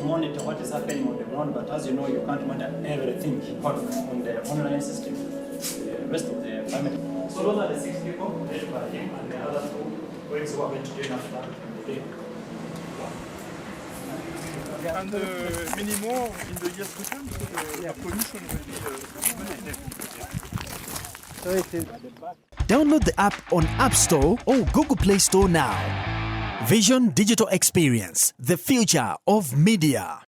Monitor what is happening on the ground, but as you know, you can't monitor everything on the online system, the rest of the family. So those are the 6 people led by him, and the other 2 ways who are going to join after the day. And many more in the years to come, so the pollution will be Download the app on App Store or Google Play Store now. Vision Digital Experience, the future of media.